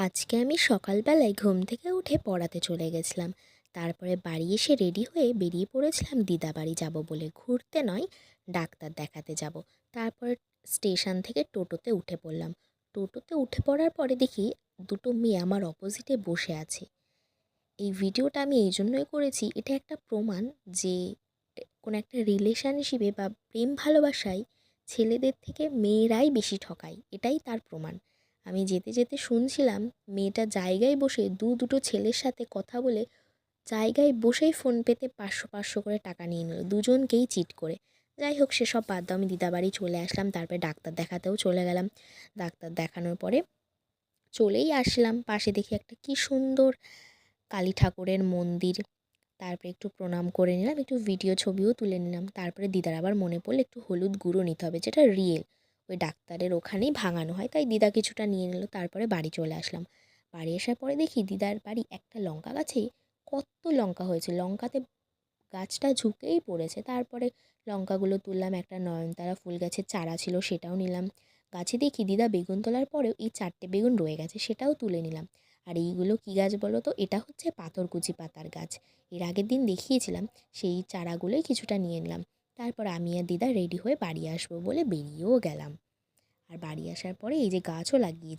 আজকে আমি সকালবেলায় ঘুম থেকে উঠে পড়াতে চলে গেছিলাম। তারপরে বাড়ি এসে রেডি হয়ে বেরিয়ে পড়েছিলাম দিদাবাড়ি যাব বলে, ঘুরতে নয়, ডাক্তার দেখাতে যাব। তারপরে স্টেশন থেকে টোটোতে উঠে পড়লাম। টোটোতে উঠে পড়ার পরে দেখি দুটো মেয়ে আমার অপোজিটে বসে আছে। এই ভিডিওটা আমি এই জন্যই করেছি, এটা একটা প্রমাণ যে কোনো একটা রিলেশনশিপে বা প্রেম ভালোবাসায় ছেলেদের থেকে মেয়েরাই বেশি ঠকায়, এটাই তার প্রমাণ। আমি যেতে যেতে শুনছিলাম মেয়েটা জায়গায় বসে দুটো ছেলের সাথে কথা বলে জায়গায় বসেই ফোনপেতে 500 করে টাকা নিয়ে নিল, দুজনকেই চিট করে। যাই হোক, সেসব বাদ দাও, আমি দিদাবাড়ি চলে আসলাম। তারপরে ডাক্তার দেখাতেও চলে গেলাম। ডাক্তার দেখানোর পরে চলেই আসলাম, পাশে দেখি একটা কি সুন্দর কালী ঠাকুরের মন্দির। তারপরে একটু প্রণাম করে নিলাম, একটু ভিডিও ছবিও তুলে নিলাম। তারপরে দিদার আবার মনে পড়লো একটু হলুদ গুঁড়ো নিতে হবে, যেটা রিয়েল ওই ডাক্তারের ওখানেই ভাঙানো হয়, তাই দিদা কিছুটা নিয়ে নিল। তারপরে বাড়ি চলে আসলাম। বাড়ি আসার পরে দেখি দিদার বাড়ি একটা লঙ্কা গাছে কত লঙ্কা হয়েছে, লঙ্কাতে গাছটা ঝুঁকেই পড়েছে। তারপরে লঙ্কাগুলো তুললাম, একটা নয়নতারা ফুল গাছের চারা ছিল সেটাও নিলাম। গাছে দেখি দিদা বেগুন তোলার পরেও এই 4টে বেগুন রয়ে গেছে, সেটাও তুলে নিলাম। আর এইগুলো কী গাছ বলো তো? এটা হচ্ছে পাথরকুচি পাতার গাছ। এর আগের দিন দেখিয়েছিলাম, সেই চারাগুলোই কিছুটা নিয়ে নিলাম। তারপর আমি আর দিদা রেডি হয়ে বাড়ি আসবো বলে বেরিয়েও গেলাম। আর বাড়ি আসার পরে এই যে গাছও লাগিয়েছি।